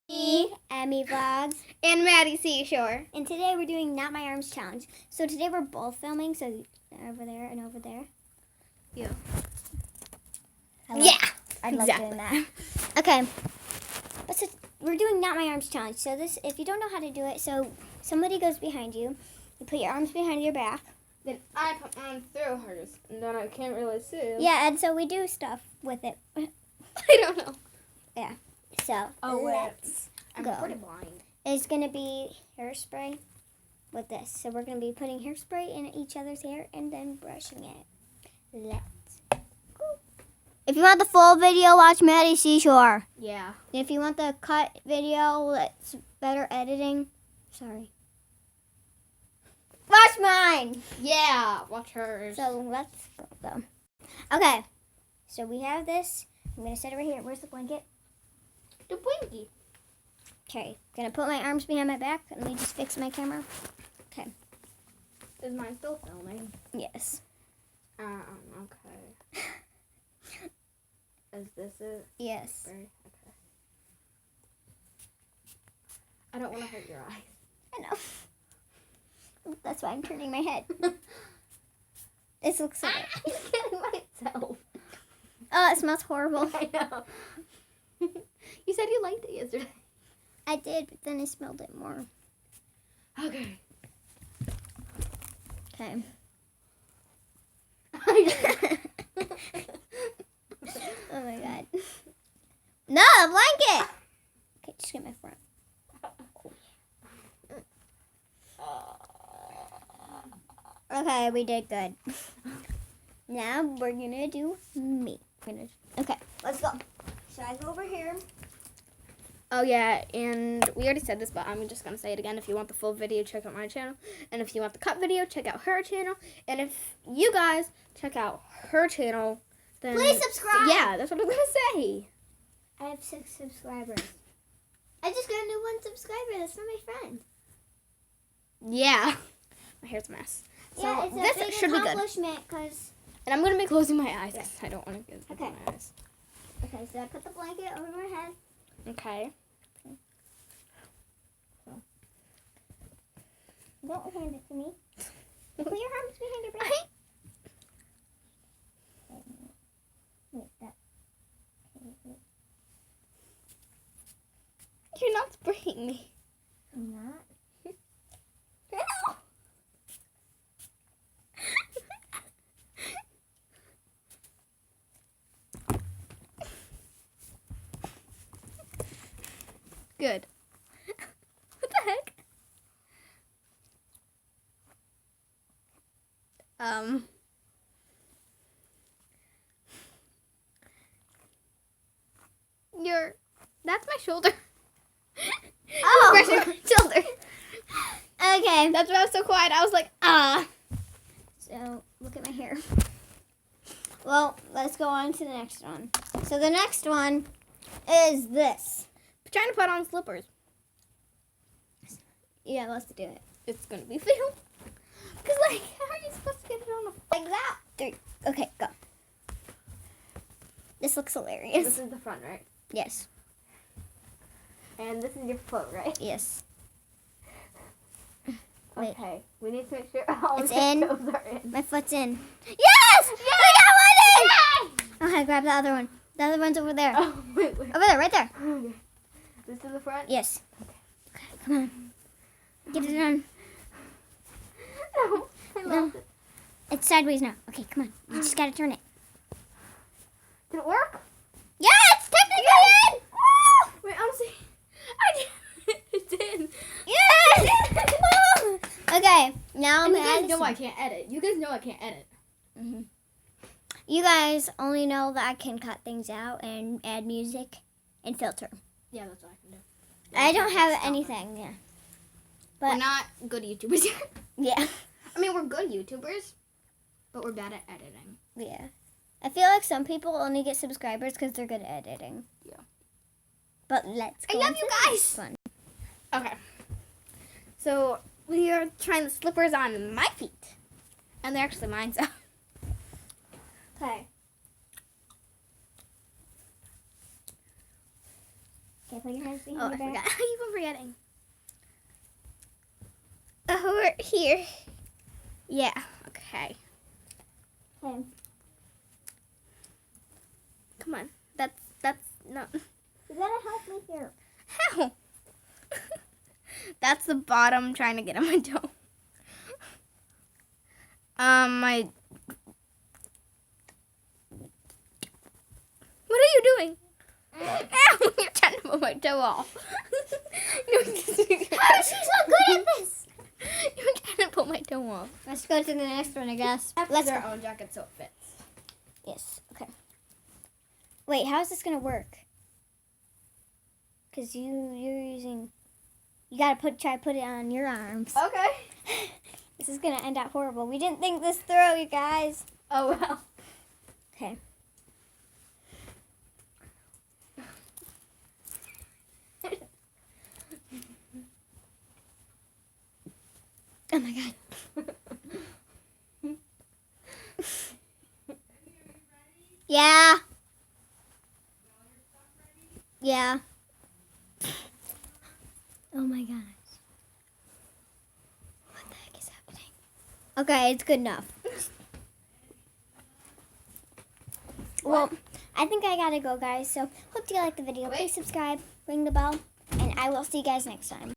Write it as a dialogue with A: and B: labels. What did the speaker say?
A: Emmy Vlogs,
B: and Maddie Seashore.
A: and today we're doing Not My Arms Challenge. So today we're both filming, so over there and over there.
B: Yeah.
A: I love
B: exactly.
A: doing that. Okay, but so we're doing Not My Arms Challenge. So this, if you don't know how to do it, so somebody goes behind you, you put your arms behind your back.
B: Then I put mine through hers, and then I can't really see.
A: Yeah, and so we do stuff with it.
B: I don't know.
A: Yeah. So let's
B: I'm
A: go.
B: pretty blind.
A: It's gonna be hairspray with this. So we're gonna be putting hairspray in each other's hair and then brushing it. Let's go. If you want the full video, watch Maddie Seashore.
B: Yeah.
A: If you want the cut video that's better editing, sorry. Watch mine.
B: Yeah. Watch hers.
A: So let's go. Okay. So we have this. I'm gonna set it right here. Where's the blanket?
B: The blinky.
A: Okay. Gonna put my arms behind my back. Let me just fix my camera. Okay.
B: Is mine still filming?
A: Yes.
B: Okay. Is this it?
A: Yes.
B: Okay. I don't want to hurt your eyes.
A: I know. That's why I'm turning my head. This looks so good.
B: I'm getting myself.
A: Oh, it smells horrible.
B: I know. You said you liked it yesterday.
A: I did, but then I smelled it more.
B: Okay.
A: Okay. Oh my god. No, the blanket! Okay, just get my front. Okay, we did good. Now we're gonna do me. Okay, let's go. Should I go over here?
B: Oh yeah, and we already said this, but I'm just gonna say it again. If you want the full video, check out my channel, and if you want the cut video, check out her channel, and if you guys check out her channel, then
A: Please subscribe.
B: Yeah, that's what I'm gonna say.
A: I have 6 subscribers. I just got a new 1 subscriber. That's not my friend.
B: Yeah, my hair's a mess. So
A: Yeah, it's a
B: this
A: big
B: should be good.
A: accomplishment because.
B: And I'm gonna be closing my eyes because I don't want to get
A: Okay.
B: my eyes.
A: Okay, so I put the blanket over my head.
B: Okay.
A: Don't hand it to me. Put your arms behind your back. Wait, that. Okay, wait.
B: You're not spraying me.
A: I'm not.
B: Good. What the heck? That's my shoulder.
A: Oh!
B: Brushing my shoulder.
A: Okay.
B: That's why I was so quiet. I was like, ah.
A: So, look at my hair. Well, let's go on to the next one. So, the next one is this.
B: I'm trying to put on slippers.
A: Yeah, let's do it.
B: It's gonna be filmed. Cause like, how are you supposed to get it on
A: Like that. 3. Okay, go. This looks hilarious.
B: This is the front, right?
A: Yes.
B: And this is your foot, right?
A: Yes. Wait.
B: Okay. We need to make sure all
A: It's
B: of
A: in.
B: the toes are in.
A: My foot's in. Yes! We got one in! Okay, grab the other one. The other one's over there.
B: Oh, wait.
A: Over there, right there.
B: Okay. This is the front?
A: Yes. Okay, come on. Get it done.
B: No, I lost it.
A: It's sideways now. Okay, come on. You just gotta turn it.
B: Did it work?
A: Yeah, it's technically in!
B: Wait, I'm seeing. I did. It did.
A: Yes! Okay, now I'm
B: And you guys
A: adding
B: know I
A: some-
B: can't edit. You guys know I can't edit.
A: Mhm. You guys only know that I can cut things out and add music and filter.
B: Yeah, that's what I can do.
A: I don't have
B: Stop it.
A: anything, yeah.
B: We're
A: But,
B: not good YouTubers yet.
A: yeah.
B: I mean, we're good YouTubers, but we're bad at editing.
A: Yeah. I feel like some people only get subscribers because they're good at editing.
B: Yeah.
A: But let's go
B: I love
A: on to
B: you
A: the
B: guys.
A: next one.
B: Okay. So we are trying the slippers on my feet, and they're actually mine. So.
A: Okay. Okay, put your hands behind
B: Oh, I
A: your
B: forgot.
A: back.
B: I keep on forgetting. Oh, we're here. Yeah. Okay.
A: Okay.
B: Come on. That's not.
A: You gotta help me here.
B: How? That's the bottom trying to get on my toe. My. What are you doing? Ow! You're trying to pull my toe off.
A: How is she so good at this?
B: You're trying to pull my toe off.
A: Let's go to the next one, I guess.
B: Let's our own jacket so it fits.
A: Yes. Okay. Wait, how is this gonna work? Cause you're using. You gotta try to put it on your arms.
B: Okay.
A: This is gonna end up horrible. We didn't think this through, you guys.
B: Oh well.
A: Okay. Oh my god. Yeah. Yeah. Oh my gosh. What the heck is happening? Okay, it's good enough. Well, I think I gotta go, guys. So, hope you liked the video. Please subscribe, ring the bell, and I will see you guys next time.